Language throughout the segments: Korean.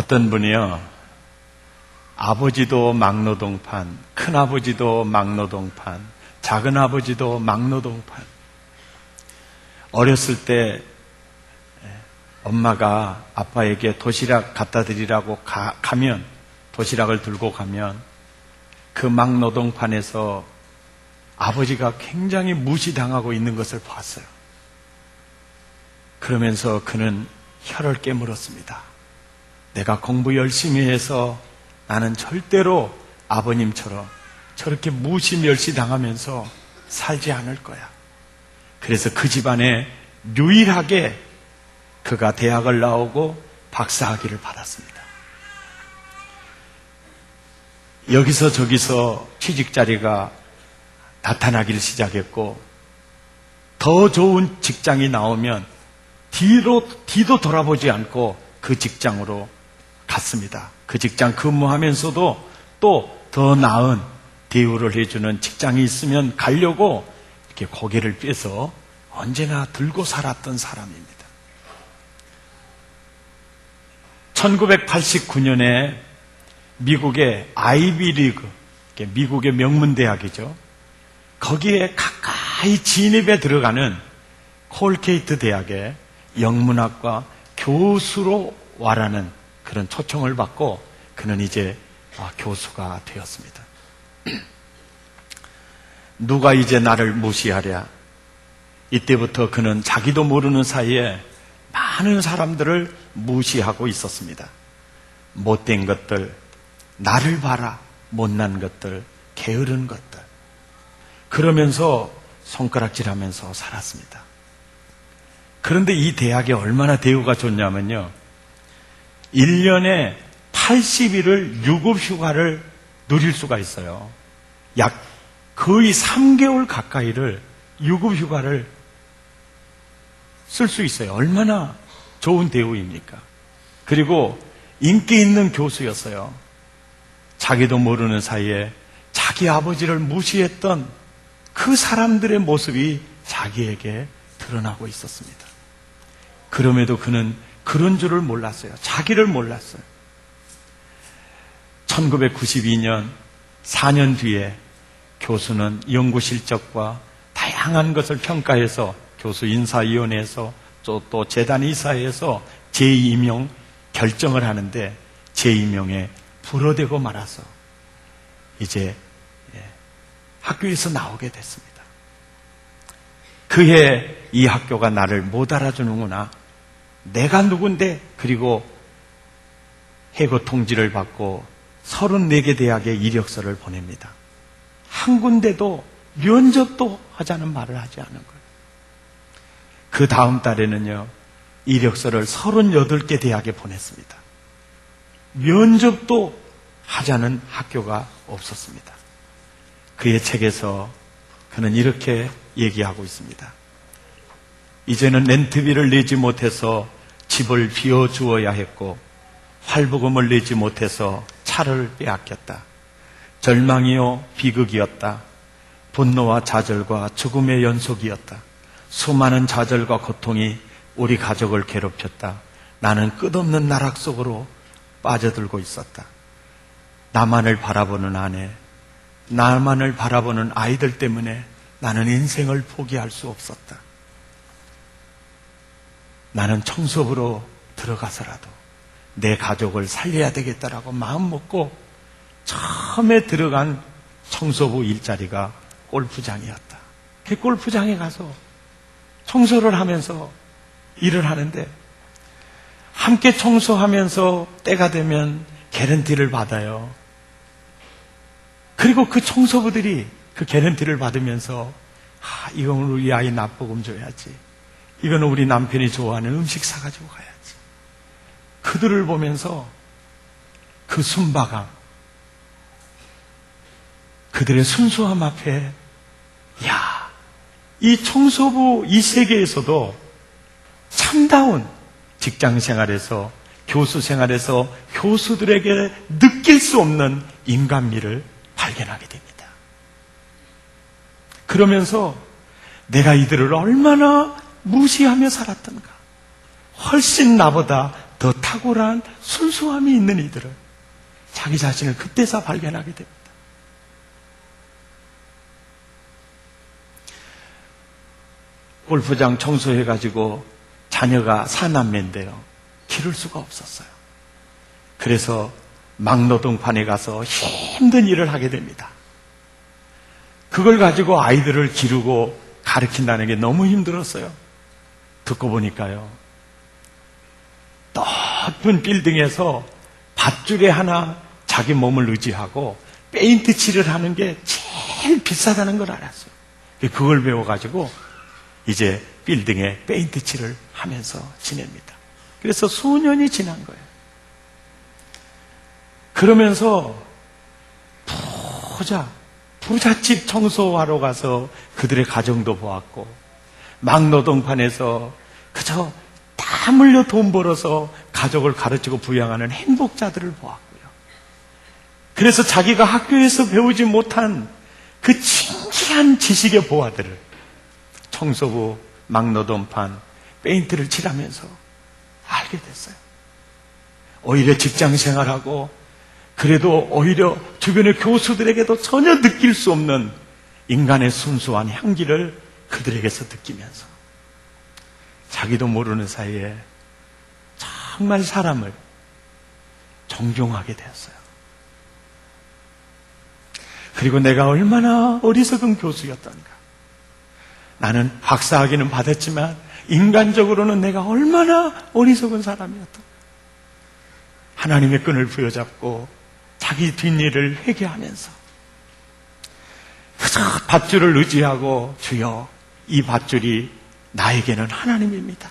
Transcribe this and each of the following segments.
어떤 분이요, 아버지도 막노동판, 큰아버지도 막노동판, 작은아버지도 막노동판. 어렸을 때 엄마가 아빠에게 도시락 갖다 드리라고 가면, 도시락을 들고 가면 그 막노동판에서 아버지가 굉장히 무시당하고 있는 것을 봤어요. 그러면서 그는 혀를 깨물었습니다. 내가 공부 열심히 해서 나는 절대로 아버님처럼 저렇게 무시 멸시당하면서 살지 않을 거야. 그래서 그 집안에 유일하게 그가 대학을 나오고 박사학위를 받았습니다. 여기서 저기서 취직 자리가 나타나기를 시작했고, 더 좋은 직장이 나오면 뒤도 돌아보지 않고 그 직장으로 갔습니다. 그 직장 근무하면서도 또 더 나은 대우를 해주는 직장이 있으면 가려고 이렇게 고개를 꿰서 언제나 들고 살았던 사람입니다. 1989년에 미국의 아이비리그, 미국의 명문대학이죠. 거기에 가까이 진입에 들어가는 콜게이트 대학에 영문학과 교수로 와라는 그런 초청을 받고 그는 이제 교수가 되었습니다. 누가 이제 나를 무시하랴? 이때부터 그는 자기도 모르는 사이에 많은 사람들을 무시하고 있었습니다. 못된 것들, 나를 봐라, 못난 것들, 게으른 것들. 그러면서 손가락질하면서 살았습니다. 그런데 이 대학에 얼마나 대우가 좋냐면요, 1년에 80일을 유급휴가를 누릴 수가 있어요. 약 거의 3개월 가까이를 유급휴가를 쓸 수 있어요. 얼마나 좋은 대우입니까? 그리고 인기 있는 교수였어요. 자기도 모르는 사이에 자기 아버지를 무시했던 그 사람들의 모습이 자기에게 드러나고 있었습니다. 그럼에도 그는 그런 줄을 몰랐어요. 자기를 몰랐어요. 1992년 4년 뒤에 교수는 연구 실적과 다양한 것을 평가해서 교수 인사위원회에서 또 재단 이사회에서 재임용 결정을 하는데 재임용에 불어대고 말아서 이제 학교에서 나오게 됐습니다. 그해 이 학교가 나를 못 알아주는구나. 내가 누군데? 그리고 해고 통지를 받고 34개 대학에 이력서를 보냅니다. 한 군데도 면접도 하자는 말을 하지 않은 거예요. 그 다음 달에는요, 이력서를 38개 대학에 보냈습니다. 면접도 하자는 학교가 없었습니다. 그의 책에서 그는 이렇게 얘기하고 있습니다. 이제는 렌트비를 내지 못해서 집을 비워주어야 했고 활부금을 내지 못해서 차를 빼앗겼다. 절망이요 비극이었다. 분노와 좌절과 죽음의 연속이었다. 수많은 좌절과 고통이 우리 가족을 괴롭혔다. 나는 끝없는 나락 속으로 빠져들고 있었다. 나만을 바라보는 아내, 나만을 바라보는 아이들 때문에 나는 인생을 포기할 수 없었다. 나는 청소부로 들어가서라도 내 가족을 살려야 되겠다라고 마음 먹고 처음에 들어간 청소부 일자리가 골프장이었다. 그 골프장에 가서 청소를 하면서 일을 하는데 함께 청소하면서 때가 되면 개런티를 받아요. 그리고 그 청소부들이 그 개런티를 받으면서 이건 우리 아이 납부금 줘야지. 이건 우리 남편이 좋아하는 음식 사가지고 가야지. 그들을 보면서 그 순박함, 그들의 순수함 앞에 이 청소부 이 세계에서도 참다운 직장 생활에서 교수 생활에서 교수들에게 느낄 수 없는 인간미를 발견하게 됩니다. 그러면서 내가 이들을 얼마나 무시하며 살았던가. 훨씬 나보다 더 탁월한 순수함이 있는 이들은 자기 자신을 그때서 발견하게 됩니다. 골프장 청소해가지고 자녀가 사남매인데요. 기를 수가 없었어요. 그래서 막노동판에 가서 힘든 일을 하게 됩니다. 그걸 가지고 아이들을 기르고 가르친다는 게 너무 힘들었어요. 듣고 보니까요. 높은 빌딩에서 밧줄에 하나 자기 몸을 의지하고 페인트 칠을 하는 게 제일 비싸다는 걸 알았어요. 그걸 배워가지고 이제 빌딩에 페인트 칠을 하면서 지냅니다. 그래서 수년이 지난 거예요. 그러면서 부잣집 청소하러 가서 그들의 가정도 보았고, 막노동판에서 그저 땀 흘려 돈 벌어서 가족을 가르치고 부양하는 행복자들을 보았고요. 그래서 자기가 학교에서 배우지 못한 그 진지한 지식의 보화들을 청소부, 막노동판, 페인트를 칠하면서 알게 됐어요. 오히려 직장 생활하고 그래도 오히려 주변의 교수들에게도 전혀 느낄 수 없는 인간의 순수한 향기를 그들에게서 느끼면서 자기도 모르는 사이에 정말 사람을 존경하게 되었어요. 그리고 내가 얼마나 어리석은 교수였던가. 나는 박사학위는 받았지만 인간적으로는 내가 얼마나 어리석은 사람이었던가. 하나님의 끈을 부여잡고 자기 뒷일을 회개하면서 그저 밧줄을 의지하고, 주여, 이 밧줄이 나에게는 하나님입니다.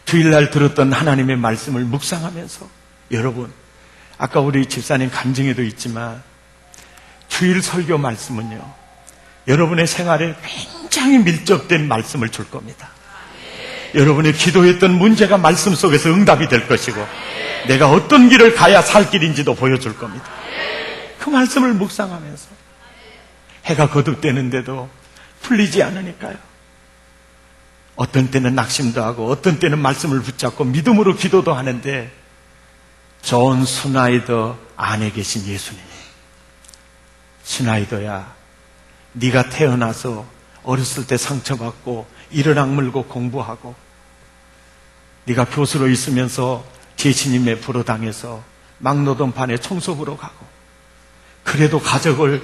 주일날 들었던 하나님의 말씀을 묵상하면서, 여러분, 아까 우리 집사님 간증에도 있지만 주일 설교 말씀은요, 여러분의 생활에 굉장히 밀접된 말씀을 줄 겁니다. 여러분의 기도했던 문제가 말씀 속에서 응답이 될 것이고, 내가 어떤 길을 가야 살 길인지도 보여줄 겁니다. 그 말씀을 묵상하면서 해가 거듭되는데도 풀리지 않으니까요. 어떤 때는 낙심도 하고 어떤 때는 말씀을 붙잡고 믿음으로 기도도 하는데, 존 스나이더 안에 계신 예수님이, 스나이더야, 네가 태어나서 어렸을 때 상처받고 이를 악물고 공부하고, 네가 교수로 있으면서 제신님의 불어당해서 막노동판에 청소부로 가고, 그래도 가족을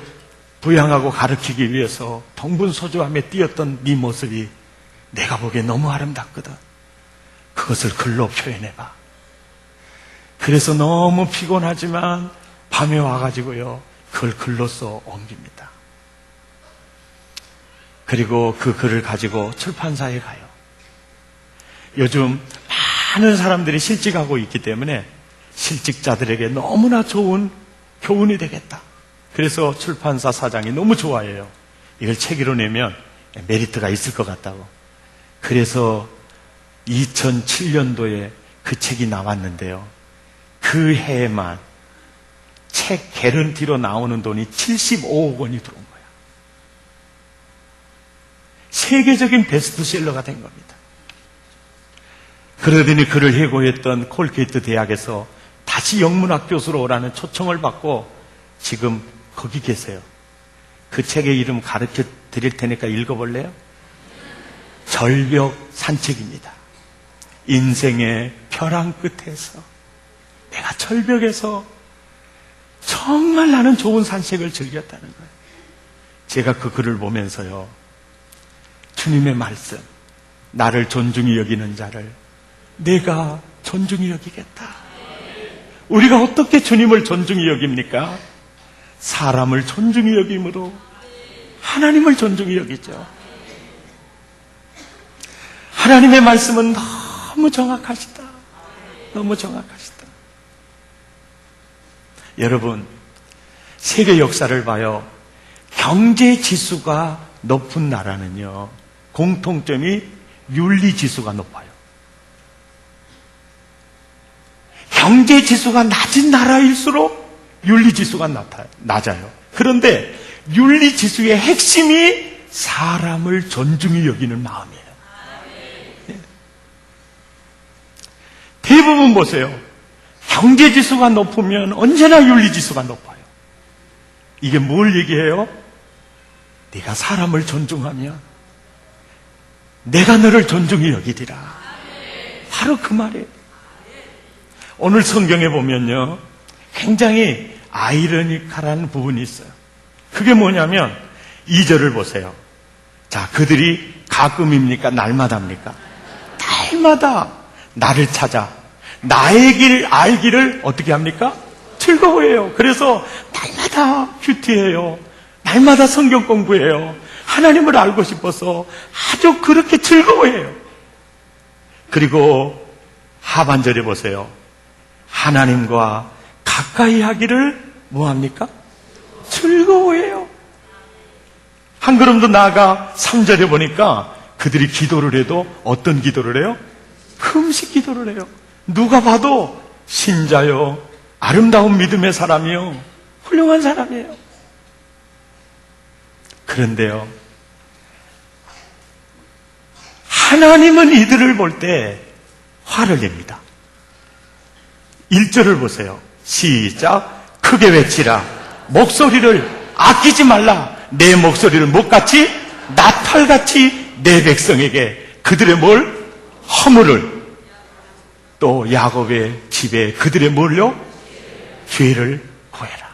부양하고 가르치기 위해서 동분서주하며 뛰었던 네 모습이 내가 보기에 너무 아름답거든. 그것을 글로 표현해봐. 그래서 너무 피곤하지만 밤에 와가지고요, 그걸 글로써 옮깁니다. 그리고 그 글을 가지고 출판사에 가요. 요즘 많은 사람들이 실직하고 있기 때문에 실직자들에게 너무나 좋은 교훈이 되겠다. 그래서 출판사 사장이 너무 좋아해요. 이걸 책으로 내면 메리트가 있을 것 같다고. 그래서 2007년도에 그 책이 나왔는데요. 그 해에만 책 개런티로 나오는 돈이 75억 원이 들어온 거예요. 세계적인 베스트셀러가 된 겁니다. 그러더니 그를 해고했던 콜게이트 대학에서 다시 영문학 교수로 오라는 초청을 받고 지금 거기 계세요. 그 책의 이름 가르쳐 드릴 테니까 읽어볼래요? 절벽 산책입니다. 인생의 벼랑 끝에서, 내가 절벽에서 정말 나는 좋은 산책을 즐겼다는 거예요. 제가 그 글을 보면서요, 주님의 말씀, 나를 존중히 여기는 자를 내가 존중히 여기겠다. 우리가 어떻게 주님을 존중히 여깁니까? 사람을 존중히 여김으로 하나님을 존중히 여기죠. 하나님의 말씀은 너무 정확하시다. 너무 정확하시다. 여러분, 세계 역사를 봐요. 경제 지수가 높은 나라는요, 공통점이 윤리 지수가 높아요. 경제 지수가 낮은 나라일수록 윤리 지수가 낮아요. 그런데 윤리 지수의 핵심이 사람을 존중히 여기는 마음이에요. 대부분 보세요. 경제지수가 높으면 언제나 윤리지수가 높아요. 이게 뭘 얘기해요? 네가 사람을 존중하면 내가 너를 존중히 여기리라. 바로 그 말이에요. 오늘 성경에 보면요, 굉장히 아이러니컬한 부분이 있어요. 그게 뭐냐면 2절을 보세요. 자, 그들이 가끔입니까? 날마다입니까? 날마다 나를 찾아 나의 길 알기를 어떻게 합니까? 즐거워해요. 그래서 날마다 큐티해요. 날마다 성경 공부해요. 하나님을 알고 싶어서 아주 그렇게 즐거워해요. 그리고 하반절에 보세요. 하나님과 가까이 하기를 뭐합니까? 즐거워해요. 한 걸음 더 나아가 3절에 보니까 그들이 기도를 해도 어떤 기도를 해요? 금식 기도를 해요. 누가 봐도 신자요, 아름다운 믿음의 사람이요, 훌륭한 사람이에요. 그런데요, 하나님은 이들을 볼 때 화를 냅니다. 1절을 보세요. 시작. 크게 외치라. 목소리를 아끼지 말라. 내 목소리를 목같이 나팔같이 내 백성에게 그들의 뭘? 허물을, 또 야곱의 집에 그들의 뭘요? 죄를 고해라.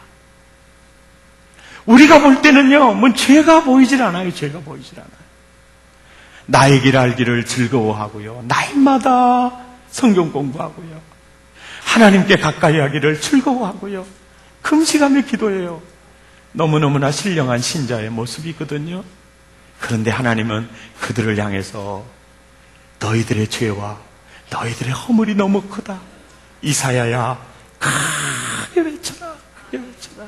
우리가 볼 때는요, 뭐 죄가 보이질 않아요. 죄가 보이질 않아요. 나의 길 알기를 즐거워하고요, 날마다 성경 공부하고요, 하나님께 가까이 하기를 즐거워하고요, 금식하며 기도해요. 너무너무나 신령한 신자의 모습이거든요. 그런데 하나님은 그들을 향해서 너희들의 죄와 너희들의 허물이 너무 크다. 이사야야, 크게 외쳐라. 크게 외쳐라.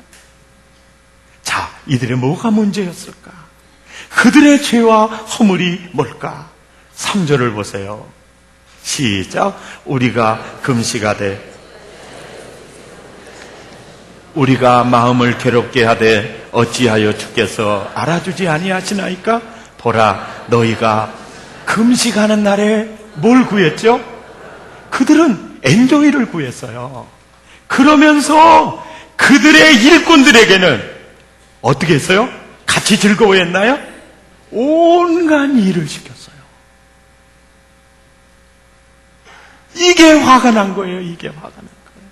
자, 이들의 뭐가 문제였을까? 그들의 죄와 허물이 뭘까? 3절을 보세요. 시작. 우리가 금식하되 우리가 마음을 괴롭게 하되 어찌하여 주께서 알아주지 아니하시나이까? 보라, 너희가 금식하는 날에 뭘 구했죠? 그들은 엔조이를 구했어요. 그러면서 그들의 일꾼들에게는 어떻게 했어요? 같이 즐거워했나요? 온갖 일을 시켰어요. 이게 화가 난 거예요. 이게 화가 난 거예요.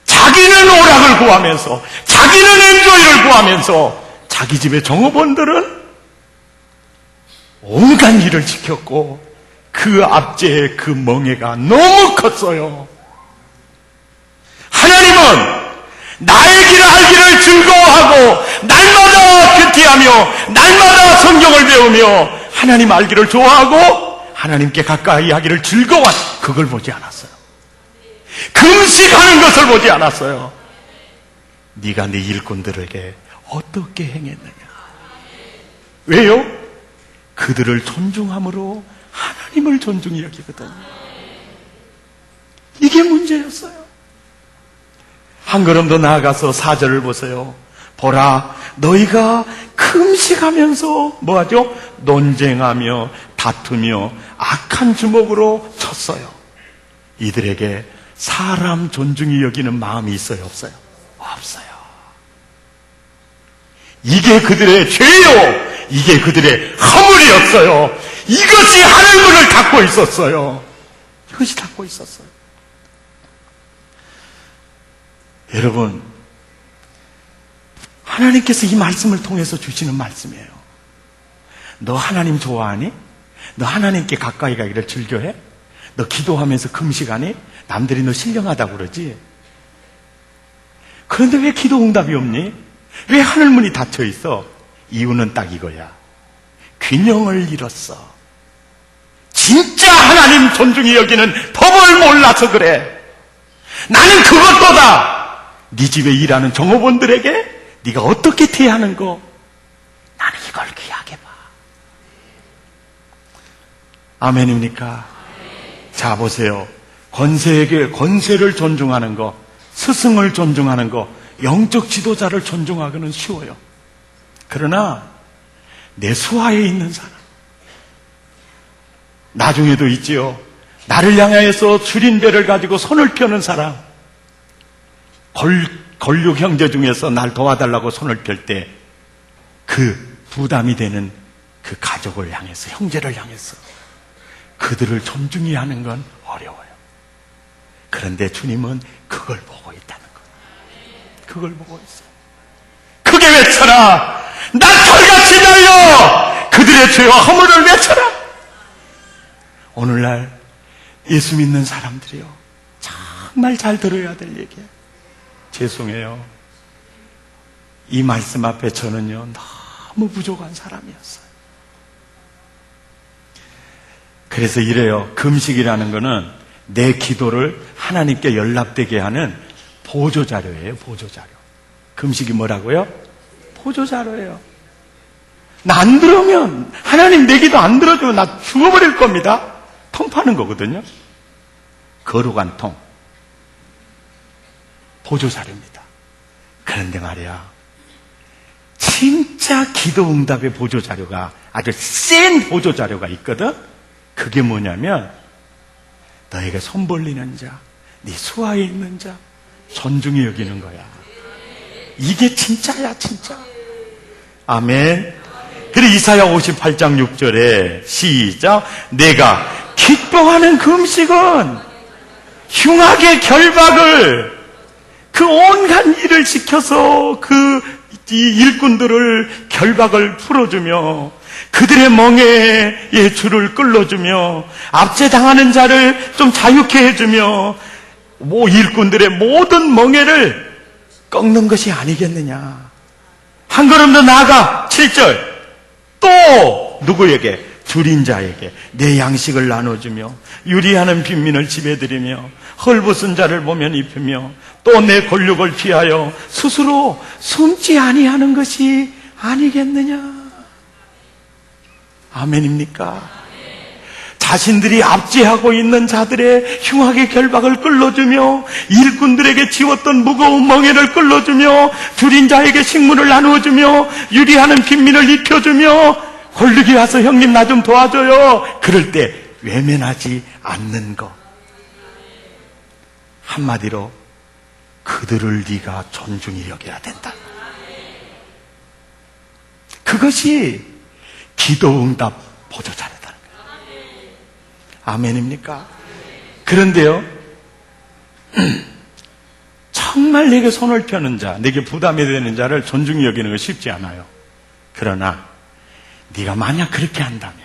자기는 오락을 구하면서, 자기는 엔조이를 구하면서, 자기 집의 종업원들은 온갖 일을 시켰고, 그 압제의 그 멍해가 너무 컸어요. 하나님은 나의 길을 알기를 즐거워하고, 날마다 큐티하며, 날마다 성경을 배우며, 하나님 알기를 좋아하고, 하나님께 가까이 하기를 즐거워한, 그걸 보지 않았어요. 금식하는 것을 보지 않았어요. 네가 네 일꾼들에게 어떻게 행했느냐. 왜요? 그들을 존중함으로 하나님을 존중히 여기거든요. 이게 문제였어요. 한 걸음 더 나아가서 4절을 보세요. 보라, 너희가 금식하면서 뭐하죠? 논쟁하며 다투며 악한 주먹으로 쳤어요. 이들에게 사람 존중히 여기는 마음이 있어요? 없어요? 없어요. 이게 그들의 죄요, 이게 그들의 허물이었어요. 이것이 하늘문을 닫고 있었어요. 이것이 닫고 있었어요. 여러분, 하나님께서 이 말씀을 통해서 주시는 말씀이에요. 너 하나님 좋아하니? 너 하나님께 가까이 가기를 즐겨해? 너 기도하면서 금식하니? 남들이 너 신령하다고 그러지? 그런데 왜 기도 응답이 없니? 왜 하늘문이 닫혀 있어? 이유는 딱 이거야. 균형을 잃었어. 진짜 하나님 존중히 여기는 법을 몰라서 그래. 나는 그것보다 네 집에 일하는 종업원들에게 네가 어떻게 대하는 거, 나는 이걸 귀하게 봐. 아멘입니까? 자, 보세요. 권세에게 권세를 존중하는 거, 스승을 존중하는 거, 영적 지도자를 존중하기는 쉬워요. 그러나 내 수하에 있는 사람, 나중에도 있지요. 나를 향하여서 줄임배를 가지고 손을 펴는 사람, 권력 형제 중에서 날 도와달라고 손을 펼 때 그 부담이 되는 그 가족을 향해서, 형제를 향해서 그들을 존중히 하는 건 어려워요. 그런데 주님은 그걸 보고 있다는 거예요. 그걸 보고 있어요. 크게 외쳐라! 나털같이 달려! 그들의 죄와 허물을 외쳐라! 오늘날 예수 믿는 사람들이요, 정말 잘 들어야 될 얘기예요. 죄송해요. 이 말씀 앞에 저는요, 너무 부족한 사람이었어요. 그래서 이래요. 금식이라는 거는 내 기도를 하나님께 연락되게 하는 보조자료예요. 보조자료. 금식이 뭐라고요? 보조자료예요. 나 안 들으면, 하나님 내 기도 안 들어주면 나 죽어버릴 겁니다. 통 파는 거거든요. 거룩한 통. 보조자료입니다. 그런데 말이야, 진짜 기도 응답의 보조자료가, 아주 센 보조자료가 있거든. 그게 뭐냐면 너에게 손 벌리는 자, 네 수하에 있는 자 존중히 여기는 거야. 이게 진짜야, 진짜. 아멘. 그리고 이사야 58장 6절에 시작. 내가 기뻐하는 금식은 흉악의 결박을, 그 온갖 일을 지켜서 이 일꾼들을 결박을 풀어주며 그들의 멍에의 줄을 끌어주며 압제당하는 자를 좀 자유케 해주며 일꾼들의 모든 멍에를 꺾는 것이 아니겠느냐. 한 걸음 더 나아가 7절 또 누구에게? 줄인 자에게 내 양식을 나눠주며 유리하는 빈민을 집에 들이며 헐벗은 자를 보면 입히며 또 내 권력을 피하여 스스로 숨지 아니하는 것이 아니겠느냐. 아멘입니까? 자신들이 압제하고 있는 자들의 흉악의 결박을 끌어주며 일꾼들에게 지웠던 무거운 멍에를 끌어주며 줄인 자에게 식물을 나누어주며 유리하는 빈민을 입혀주며 권력이 와서 형님 나 좀 도와줘요. 그럴 때 외면하지 않는 것. 한마디로 그들을 네가 존중히 여겨야 된다. 그것이 기도응답 보조자료다는 거예요. 아멘입니까? 그런데요, 정말 내게 손을 펴는 자, 내게 부담이 되는 자를 존중히 여기는 거 쉽지 않아요. 그러나 네가 만약 그렇게 한다면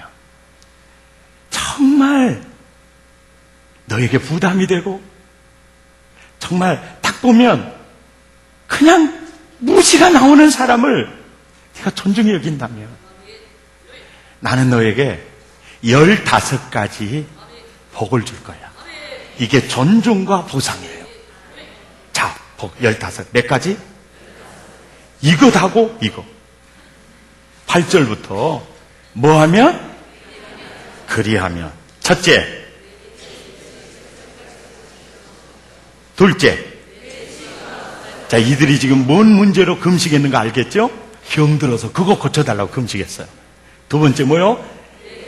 정말 너에게 부담이 되고 정말 딱 보면 그냥 무시가 나오는 사람을 네가 존중히 여긴다면 나는 너에게 15가지 복을 줄 거야. 이게 존중과 보상이에요. 자, 복 15. 몇 가지? 이것하고 이거. 8절부터 뭐 하면? 그리하면. 첫째. 둘째. 자, 이들이 지금 뭔 문제로 금식했는가 알겠죠? 병들어서 그거 고쳐달라고 금식했어요. 두 번째 뭐요?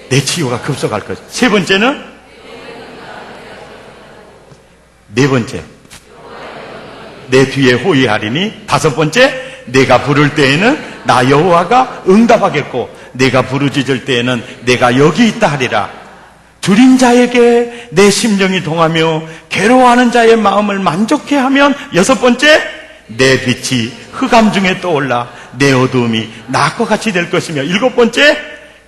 내 치유가 급속할 것. 세 번째는? 네 번째. 내 뒤에 호위하리니. 다섯 번째, 내가 부를 때에는 나 여호와가 응답하겠고 내가 부르짖을 때에는 내가 여기 있다 하리라. 줄인 자에게 내 심령이 동하며 괴로워하는 자의 마음을 만족해 하면. 여섯 번째, 내 빛이 흑암 중에 떠올라 내 어두움이 낮과 같이 될 것이며. 일곱 번째,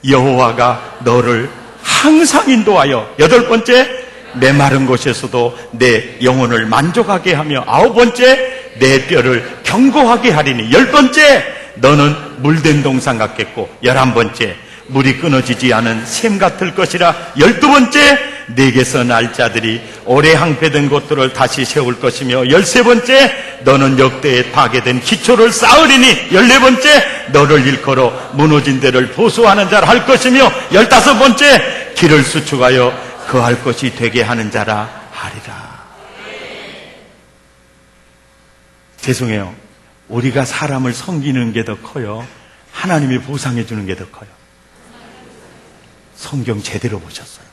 여호와가 너를 항상 인도하여. 여덟 번째, 메마른 곳에서도 내 영혼을 만족하게 하며. 아홉 번째, 내 뼈를 견고하게 하리니. 열 번째, 너는 물된 동산 같겠고. 11번째, 물이 끊어지지 않은 샘 같을 것이라. 12번째, 내게서 날 자들이 오래 항폐된 곳들을 다시 세울 것이며. 13번째, 너는 역대에 파괴된 기초를 쌓으리니. 14번째, 너를 일컬어 무너진 데를 보수하는 자라 할 것이며. 15번째, 길을 수축하여 거할 것이 되게 하는 자라 하리라. 죄송해요. 우리가 사람을 섬기는 게 더 커요? 하나님이 보상해 주는 게 더 커요? 성경 제대로 보셨어요?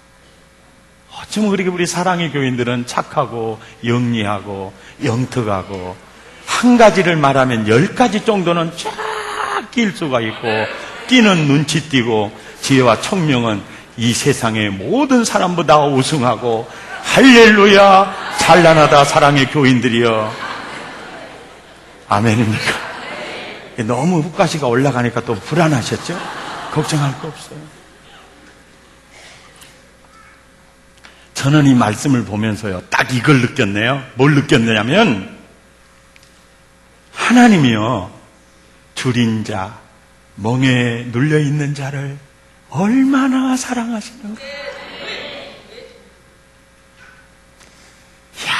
어쩌면 그렇게 우리 사랑의 교인들은 착하고 영리하고 영특하고 한 가지를 말하면 10가지 정도는 쫙 낄 수가 있고 끼는 눈치 띄고 지혜와 총명은 이 세상의 모든 사람보다 우승하고 할렐루야 찬란하다 사랑의 교인들이여. 아멘입니까? 너무 후가시가 올라가니까 또 불안하셨죠? 걱정할 거 없어요. 저는 이 말씀을 보면서요 딱 이걸 느꼈네요. 뭘 느꼈느냐면 하나님이요 줄인 자, 멍에 눌려있는 자를 얼마나 사랑하시는가. 이야,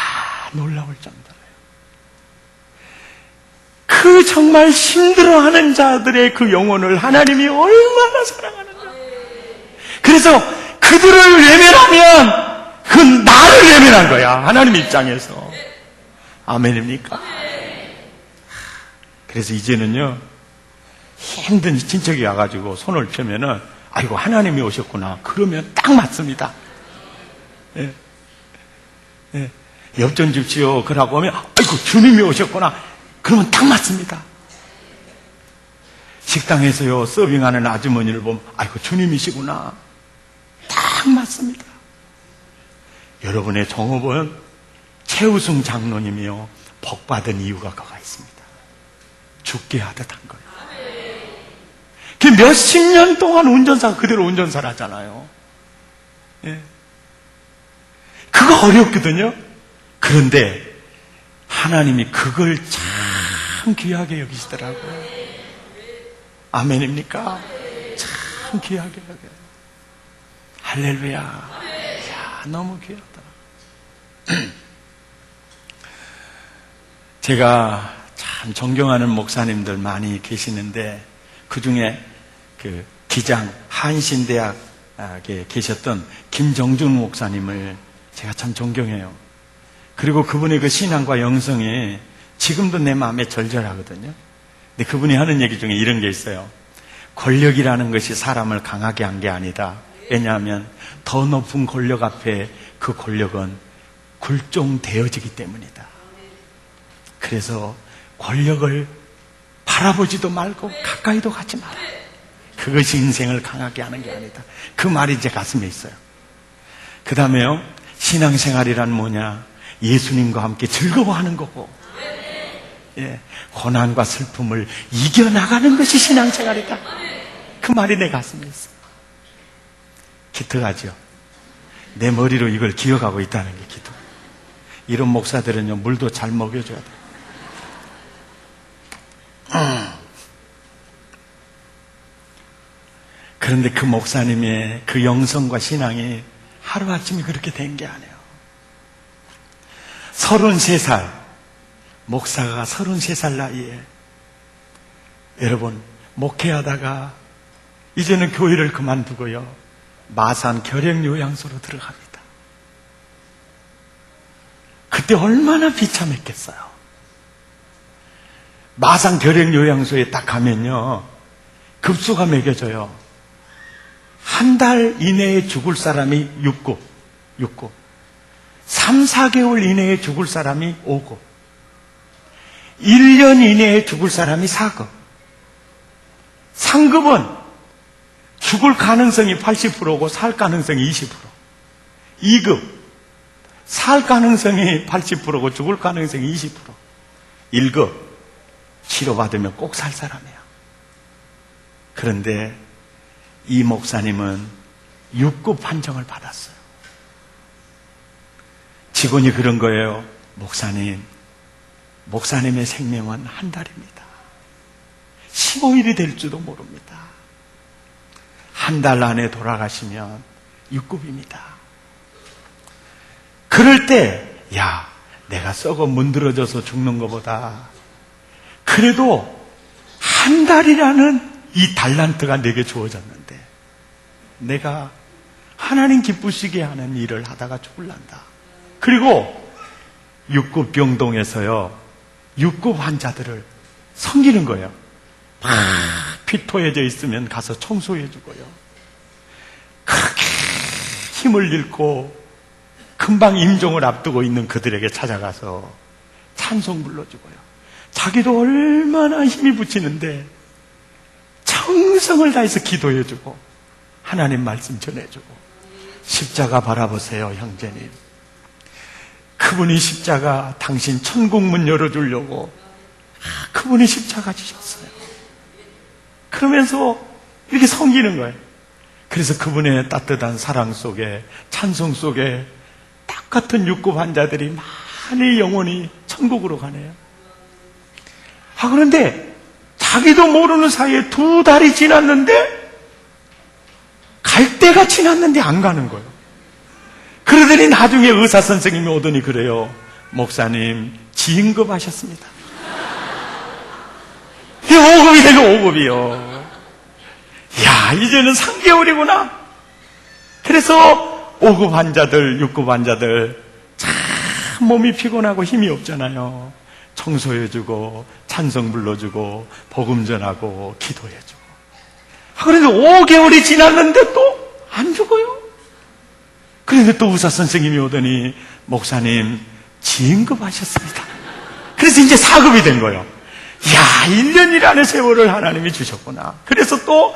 놀라울 정도로요. 그 정말 힘들어하는 자들의 그 영혼을 하나님이 얼마나 사랑하는가. 그래서 그들을 외면하면 그 나를 외면한 거야, 하나님 입장에서. 아멘입니까? 그래서 이제는요 힘든 친척이 와가지고 손을 펴면은 아이고 하나님이 오셨구나 그러면 딱 맞습니다. 예. 예. 엽 좀 줍시오 그러고 하면 아이고 주님이 오셨구나 그러면 딱 맞습니다. 식당에서요 서빙하는 아주머니를 보면 아이고 주님이시구나 딱 맞습니다. 여러분의 종업은 최우승 장로님이요 복받은 이유가 거가 있습니다. 죽게 하듯 한 거예요. 그 몇십 년 동안 운전사 그대로 운전사를 하잖아요. 예. 그거 어렵거든요. 그런데 하나님이 그걸 참 귀하게 여기시더라고요. 아멘입니까? 참 귀하게 여겨요. 할렐루야. 이야, 너무 귀하다. 제가 참 존경하는 목사님들 많이 계시는데 그 중에 그 기장 한신대학에 계셨던 김정준 목사님을 제가 참 존경해요. 그리고 그분의 그 신앙과 영성이 지금도 내 마음에 절절하거든요. 근데 그분이 하는 얘기 중에 이런 게 있어요. 권력이라는 것이 사람을 강하게 한 게 아니다. 왜냐하면 더 높은 권력 앞에 그 권력은 굴종되어지기 때문이다. 그래서 권력을 바라보지도 말고 가까이도 가지 마라. 그것이 인생을 강하게 하는 게 아니다. 그 말이 제 가슴에 있어요. 그 다음에요 신앙생활이란 뭐냐, 예수님과 함께 즐거워하는 거고, 예, 고난과 슬픔을 이겨나가는 것이 신앙생활이다. 그 말이 내 가슴에 있어. 기특하죠. 내 머리로 이걸 기억하고 있다는 게 기특. 이런 목사들은요 물도 잘 먹여줘야 돼. 그런데 그 목사님의 그 영성과 신앙이 하루아침에 그렇게 된 게 아니에요. 33살, 목사가 33살 나이에 여러분 목회하다가 이제는 교회를 그만두고요 마산 결핵요양소로 들어갑니다. 그때 얼마나 비참했겠어요. 마산 결핵요양소에 딱 가면요 급수가 매겨져요. 한 달 이내에 죽을 사람이 6급, 3, 4개월 이내에 죽을 사람이 5급, 1년 이내에 죽을 사람이 4급, 상급은 죽을 가능성이 80%고 살 가능성이 20%, 2급 살 가능성이 80%고 죽을 가능성이 20%, 1급 치료받으면 꼭 살 사람이야. 그런데 이 목사님은 6급 판정을 받았어요. 직원이 그런 거예요. 목사님의 생명은 한 달입니다. 15일이 될지도 모릅니다. 한 달 안에 돌아가시면 6급입니다. 그럴 때, 야, 내가 썩어 문드러져서 죽는 것보다 그래도 한 달이라는 이 달란트가 내게 주어졌는데 내가 하나님 기쁘시게 하는 일을 하다가 죽을란다. 그리고 6급 병동에서요 6급 환자들을 섬기는 거예요. 막 피토해져 있으면 가서 청소해 주고요. 그렇게 힘을 잃고 금방 임종을 앞두고 있는 그들에게 찾아가서 찬송 불러주고요. 자기도 얼마나 힘이 붙이는데 정성을 다해서 기도해주고 하나님 말씀 전해주고, 십자가 바라보세요, 형제님. 그분이 십자가 당신 천국 문 열어주려고 그분이 십자가 지셨어요. 그러면서 이렇게 섬기는 거예요. 그래서 그분의 따뜻한 사랑 속에, 찬송 속에 똑같은 육급 환자들이 많이 영원히 천국으로 가네요. 그런데 자기도 모르는 사이에 2달이 지났는데, 갈 때가 지났는데 안 가는 거예요. 그러더니 나중에 의사 선생님이 오더니 그래요. 목사님, 진급하셨습니다. 5급이 되고 5급이요. 야, 이제는 3개월이구나. 그래서 5급 환자들, 6급 환자들 참 몸이 피곤하고 힘이 없잖아요. 청소해주고 찬송 불러주고 복음 전하고 기도해주고. 그런데 5개월이 지났는데 또 안 죽어요. 그런데 또 의사 선생님이 오더니 목사님, 진급하셨습니다. 그래서 이제 4급이 된 거예요. 이야, 1년이라는 세월을 하나님이 주셨구나. 그래서 또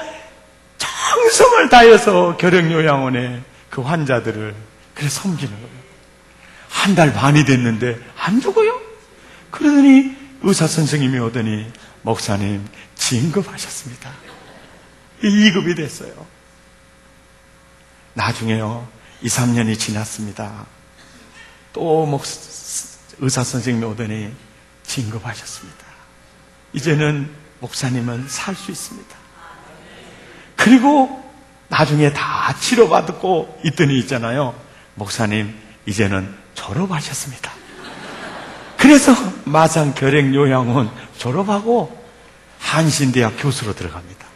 정성을 다해서 결핵요양원에 그 환자들을 그래서 섬기는 거예요. 1달 반이 됐는데 안 죽어요. 그러더니 의사 선생님이 오더니 목사님, 진급하셨습니다. 2급이 됐어요. 나중에요, 2, 3년이 지났습니다. 또 의사 선생님이 오더니 진급하셨습니다. 이제는 목사님은 살 수 있습니다. 그리고 나중에 다 치료받고 있더니 있잖아요. 목사님, 이제는 졸업하셨습니다. 그래서 마산 결핵요양원 졸업하고 한신대학 교수로 들어갑니다.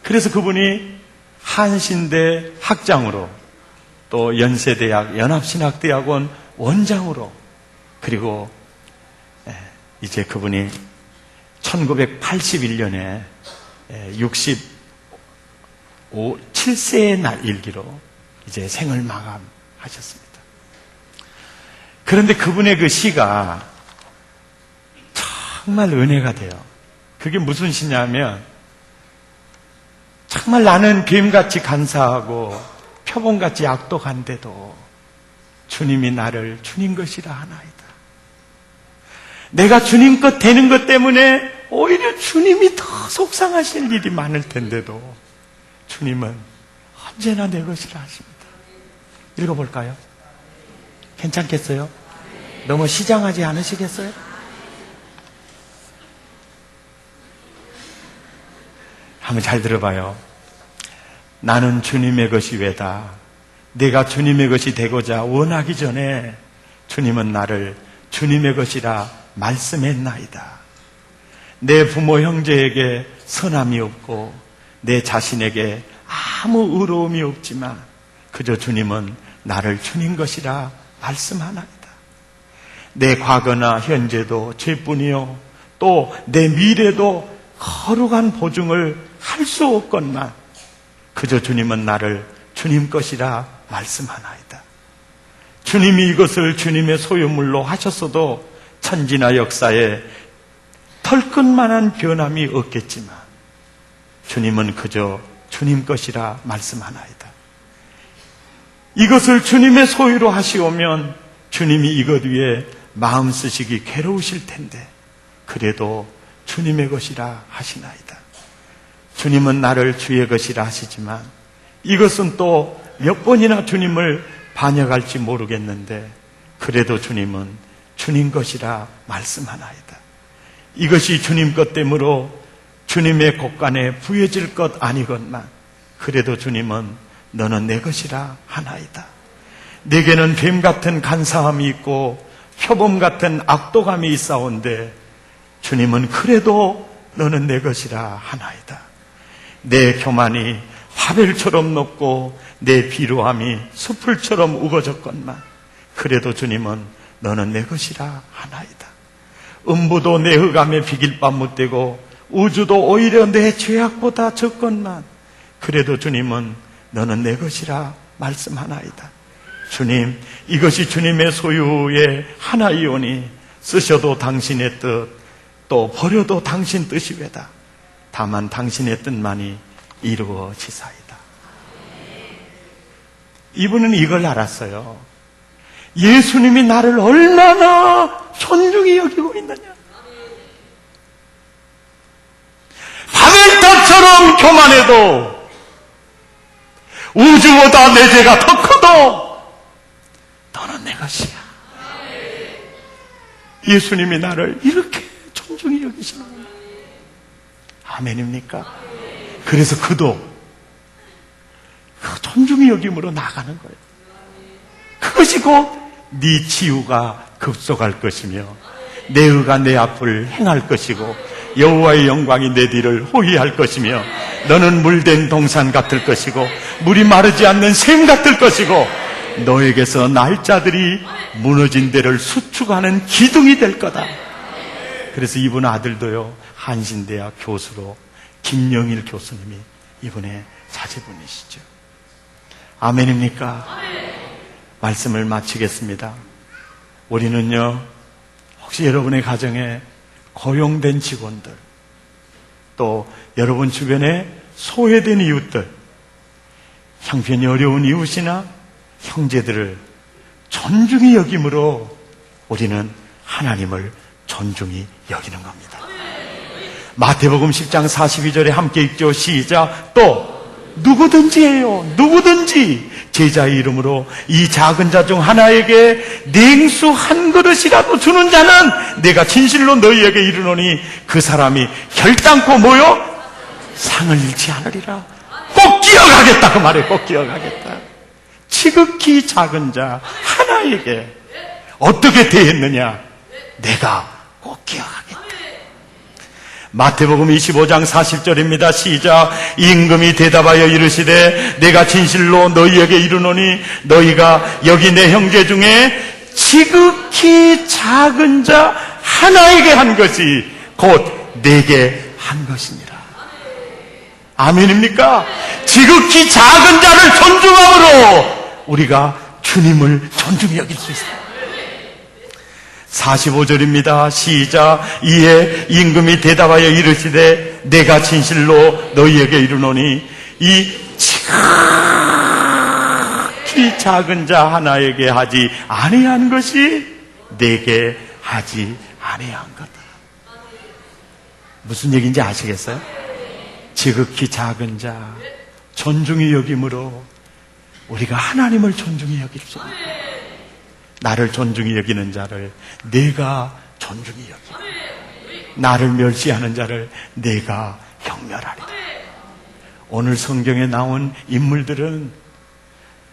그래서 그분이 한신대 학장으로, 또 연세대학 연합신학대학원 원장으로, 그리고 이제 그분이 1981년에 67세의 날 일기로 이제 생을 마감하셨습니다. 그런데 그분의 그 시가 정말 은혜가 돼요. 그게 무슨 시냐면, 정말 나는 뱀같이 간사하고 표범같이 악독한데도 주님이 나를 주님 것이라 하나이다. 내가 주님 것 되는 것 때문에 오히려 주님이 더 속상하실 일이 많을 텐데도 주님은 언제나 내 것이라 하십니다. 읽어볼까요? 괜찮겠어요? 너무 시장하지 않으시겠어요? 한번 잘 들어봐요. 나는 주님의 것이 왜다. 내가 주님의 것이 되고자 원하기 전에 주님은 나를 주님의 것이라 말씀했나이다. 내 부모 형제에게 선함이 없고 내 자신에게 아무 의로움이 없지만 그저 주님은 나를 주님 것이라 말씀하나이다. 내 과거나 현재도 죄뿐이요 또 내 미래도 거룩한 보증을 할 수 없건만 그저 주님은 나를 주님 것이라 말씀하나이다. 주님이 이것을 주님의 소유물로 하셨어도 천지나 역사에 털끝만한 변함이 없겠지만 주님은 그저 주님 것이라 말씀하나이다. 이것을 주님의 소유로 하시오면 주님이 이것 위에 마음 쓰시기 괴로우실 텐데 그래도 주님의 것이라 하시나이다. 주님은 나를 주의 것이라 하시지만 이것은 또 몇 번이나 주님을 반역할지 모르겠는데 그래도 주님은 주님 것이라 말씀하나이다. 이것이 주님 것 때문에 주님의 곳간에 부여질 것 아니건만 그래도 주님은 너는 내 것이라 하나이다. 내게는 뱀 같은 간사함이 있고 표범 같은 악독함이 있사온데 주님은 그래도 너는 내 것이라 하나이다. 내 교만이 화벨처럼 높고 내 비루함이 수풀처럼 우거졌건만 그래도 주님은 너는 내 것이라 하나이다. 음부도 내 흑암에 비길 바 못되고 우주도 오히려 내 죄악보다 적건만 그래도 주님은 너는 내 것이라 말씀하나이다. 주님, 이것이 주님의 소유의 하나이오니 쓰셔도 당신의 뜻, 또 버려도 당신 뜻이 외다. 다만 당신의 뜻만이 이루어지사이다. 이분은 이걸 알았어요. 예수님이 나를 얼마나 존중히 여기고 있느냐. 바벨탑처럼 교만해도 우주보다 내 죄가 더 커도 너는 내 것이야. 예수님이 나를 이렇게 존중히 여기시는구나. 아멘입니까? 그래서 그도 그 존중히 여김으로 나가는 거예요. 그것이 곧 네 치유가 급속할 것이며 내 의가 내 앞을 행할 것이고 여호와의 영광이 내 뒤를 호위할 것이며 너는 물된 동산 같을 것이고 물이 마르지 않는 샘 같을 것이고 너에게서 날짜들이 무너진 데를 수축하는 기둥이 될 거다. 그래서 이분 아들도요, 한신대학 교수로 김영일 교수님이 이분의 자제분이시죠. 아멘입니까? 말씀을 마치겠습니다. 우리는요, 혹시 여러분의 가정에 고용된 직원들, 또 여러분 주변에 소외된 이웃들, 형편이 어려운 이웃이나 형제들을 존중히 여김으로 우리는 하나님을 존중히 여기는 겁니다. 마태복음 10장 42절에 함께 읽죠. 시작. 또 누구든지예요. 누구든지 제자의 이름으로 이 작은 자 중 하나에게 냉수 한 그릇이라도 주는 자는 내가 진실로 너희에게 이르노니 그 사람이 결단코 뭐요? 상을 잃지 않으리라. 꼭 기억하겠다 그 말이에요. 꼭 기억하겠다. 지극히 작은 자 하나에게 어떻게 대했느냐? 내가 꼭 기억하겠다. 마태복음 25장 40절입니다. 시작. 임금이 대답하여 이르시되 내가 진실로 너희에게 이르노니 너희가 여기 내 형제 중에 지극히 작은 자 하나에게 한 것이 곧 내게 한 것이니라. 아멘입니까? 지극히 작은 자를 존중함으로 우리가 주님을 존중히 여길 수 있어요. 45절입니다. 시작. 이에 임금이 대답하여 이르시되 내가 진실로 너희에게 이르노니 이 지극히 작은 자 하나에게 하지 아니한 것이 내게 하지 아니한 거다. 무슨 얘기인지 아시겠어요? 지극히 작은 자 존중히 여김으로 우리가 하나님을 존중히 여길 수 있다. 나를 존중히 여기는 자를 내가 존중히 여기고 나를 멸시하는 자를 내가 경멸하리라. 오늘 성경에 나온 인물들은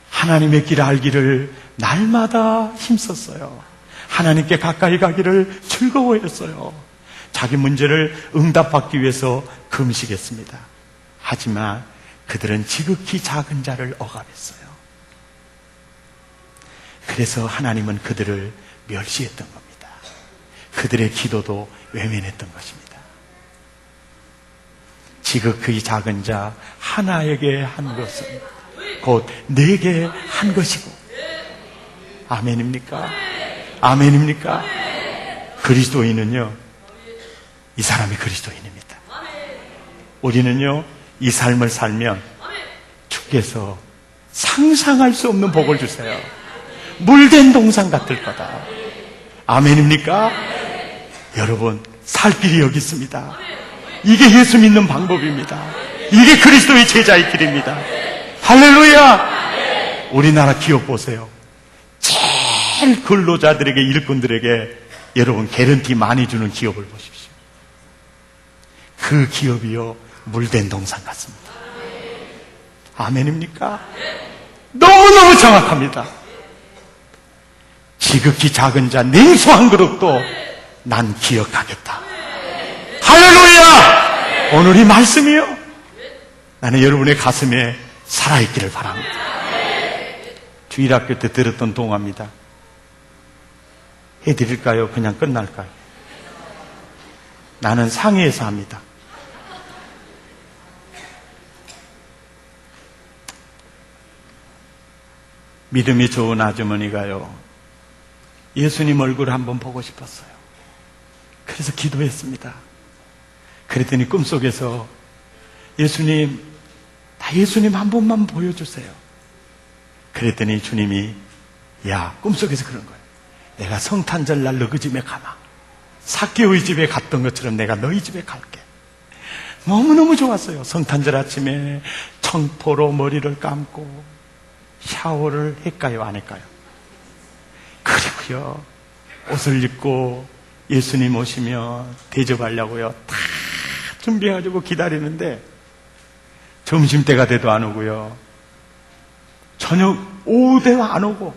하나님의 길을 알기를 날마다 힘썼어요. 하나님께 가까이 가기를 즐거워했어요. 자기 문제를 응답받기 위해서 금식했습니다. 하지만 그들은 지극히 작은 자를 억압했어요. 그래서 하나님은 그들을 멸시했던 겁니다. 그들의 기도도 외면했던 것입니다. 지극히 작은 자 하나에게 한 것은 곧 내게 한 것이고. 아멘입니까? 아멘입니까? 그리스도인은요, 이 사람이 그리스도인입니다. 우리는요, 이 삶을 살면 주께서 상상할 수 없는 복을 주세요. 물된 동산 같을 거다. 아멘입니까? 여러분, 살 길이 여기 있습니다. 이게 예수 믿는 방법입니다. 이게 그리스도의 제자의 길입니다. 할렐루야! 우리나라 기업 보세요. 제일 근로자들에게, 일꾼들에게 여러분 개런티 많이 주는 기업을 보십시오. 그 기업이요, 물된 동산 같습니다. 아멘입니까? 너무너무 정확합니다. 지극히 작은 자 냉수 한 그릇도 난 기억하겠다. 할렐루야! 오늘 이 말씀이요, 나는 여러분의 가슴에 살아있기를 바랍니다. 주일학교 때 들었던 동화입니다. 해드릴까요? 그냥 끝날까요? 나는 상해에서 합니다. 믿음이 좋은 아주머니가요, 예수님 얼굴 한번 보고 싶었어요. 그래서 기도했습니다. 그랬더니 꿈속에서 예수님, 나 예수님 한 번만 보여주세요. 그랬더니 주님이, 야, 꿈속에서 그런 거예요. 내가 성탄절날 너희 집에 가마. 삭개오의 집에 갔던 것처럼 내가 너희 집에 갈게. 너무너무 좋았어요. 성탄절 아침에 청포로 머리를 감고 샤워를 할까요, 안 할까요? 그리고요, 옷을 입고 예수님 오시면 대접하려고요, 다 준비해가지고 기다리는데 점심때가 돼도 안 오고요, 저녁 오후 되도 안 오고,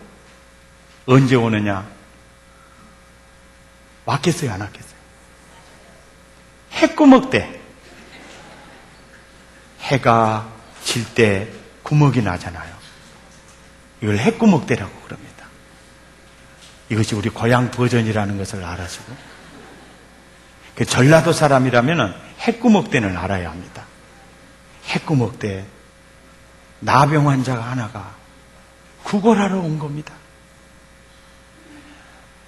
언제 오느냐? 왔겠어요, 안 왔겠어요? 해꾸먹 때, 해가 질 때 구멍이 나잖아요. 이걸 해꾸먹 때라고 그럽니다. 이것이 우리 고향 버전이라는 것을 알아주고, 전라도 사람이라면 해꾸먹 때는 알아야 합니다. 해꾸먹 때 나병 환자가 하나가 구걸하러 온 겁니다.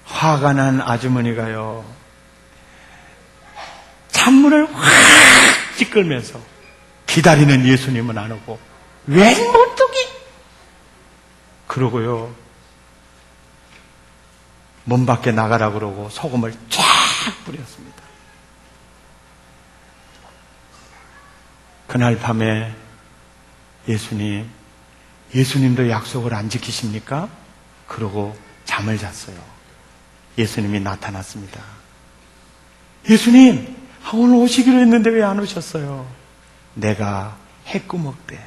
화가 난 아주머니가요, 찬물을 확 찌끌면서 기다리는 예수님은 안 오고, 웬 못되기! 그러고요, 문 밖에 나가라 그러고 소금을 쫙 뿌렸습니다. 그날 밤에 예수님도 약속을 안 지키십니까? 그러고 잠을 잤어요. 예수님이 나타났습니다. 예수님, 오늘 오시기로 했는데 왜 안 오셨어요? 내가 해꾸먹 때,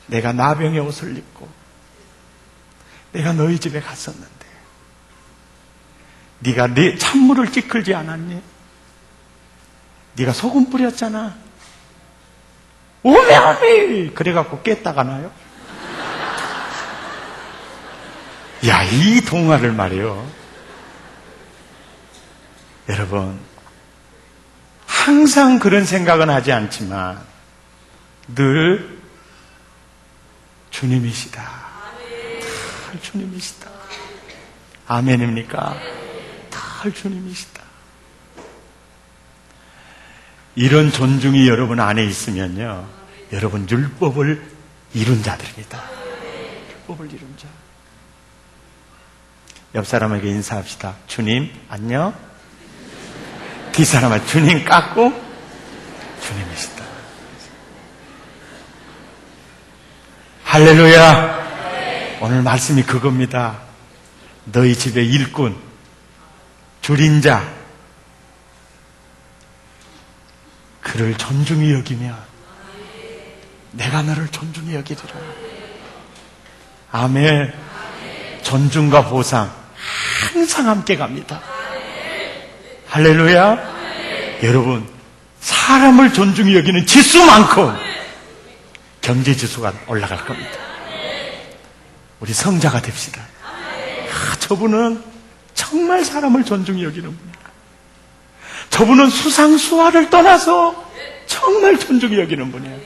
내가 나병의 옷을 입고 내가 너희 집에 갔었는데 네가 내 찬물을 찌끌지 않았니? 네가 소금 뿌렸잖아. 오메 그래갖고 깼다가 나요. 야, 이 동화를 말이요, 여러분, 항상 그런 생각은 하지 않지만 늘 주님이시다. 다 주님이시다. 아멘입니까? 다 주님이시다. 이런 존중이 여러분 안에 있으면요, 여러분 율법을 이룬 자들입니다. 율법을 이룬 자. 옆 사람에게 인사합시다. 주님 안녕. 뒷사람은 주님 깎고 주님이시다. 할렐루야. 오늘 말씀이 그겁니다. 너희 집의 일꾼, 줄인 자, 그를 존중히 여기면 내가 너를 존중히 여기리라. 아멘. 존중과 보상 항상 함께 갑니다. 할렐루야. 여러분, 사람을 존중히 여기는 지수만큼 경제 지수가 올라갈 겁니다. 우리 성자가 됩시다. 저분은 정말 사람을 존중히 여기는 분이다. 저분은 수상수화를 떠나서 정말 존중히 여기는 분이에요.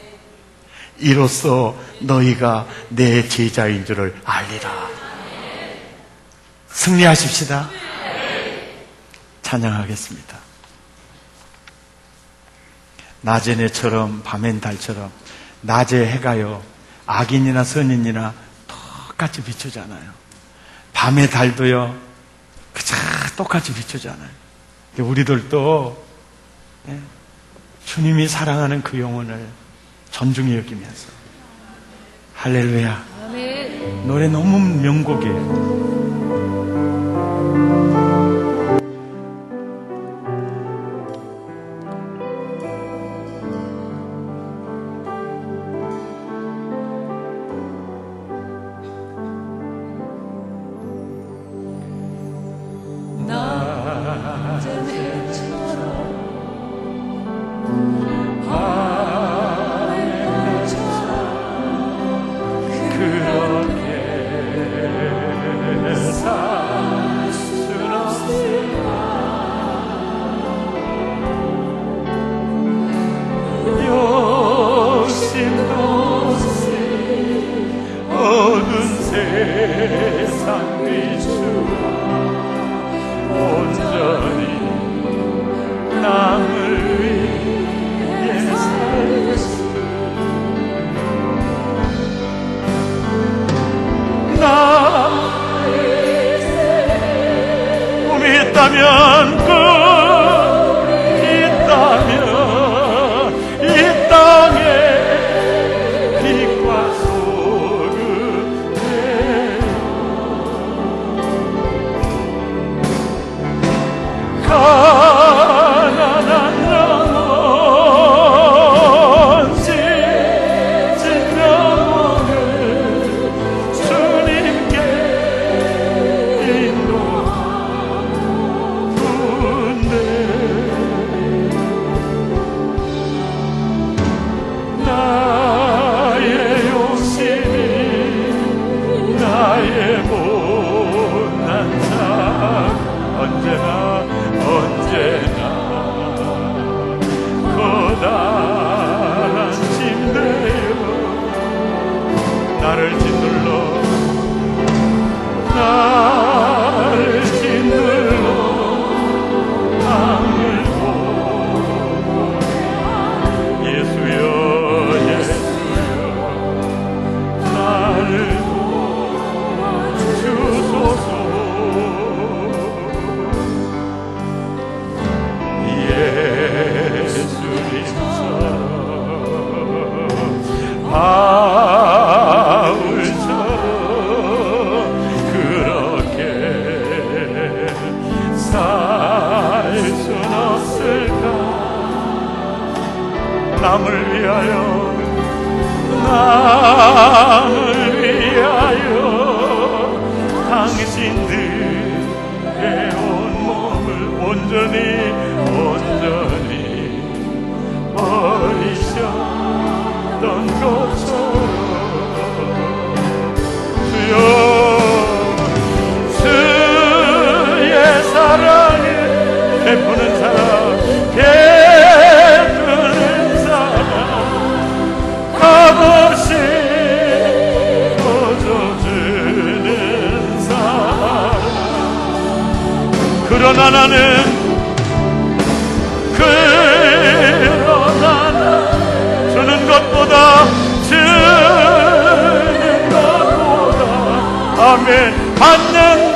이로써 너희가 내 제자인 줄을 알리라. 승리하십시다. 찬양하겠습니다. 낮엔 해처럼 밤엔 달처럼, 낮에 해가요, 악인이나 선인이나 똑같이 비추잖아요. 밤에 달도요, 그저 똑같이 비추잖아요. 우리들도 주님이 사랑하는 그 영혼을 존중히 여기면서, 할렐루야. 아멘. 노래 너무 명곡이에요. 욕심도 세상 비추어 온전히 남을 위해 살겠소. 나의 꿈이 있다면 이 땅에 빛과 소금 되어 가난한 영혼 지친 영혼을 주님께 인도하는데 나의 욕심이 나의 못난 삶 언제나 커다란 짐대요 나를 짓눌러 땅을 보고 예수여 나를 주소서. 예수님처럼 바울처럼 그렇게 살 순 없을까. 남을 위하여 당신들의 온몸을 온전히 버리셨던 것처럼 주여 주의 사랑을 베푸는 사랑 값없이 거저주는 사랑. 그러나 나는 주는 것보다 아멘 받는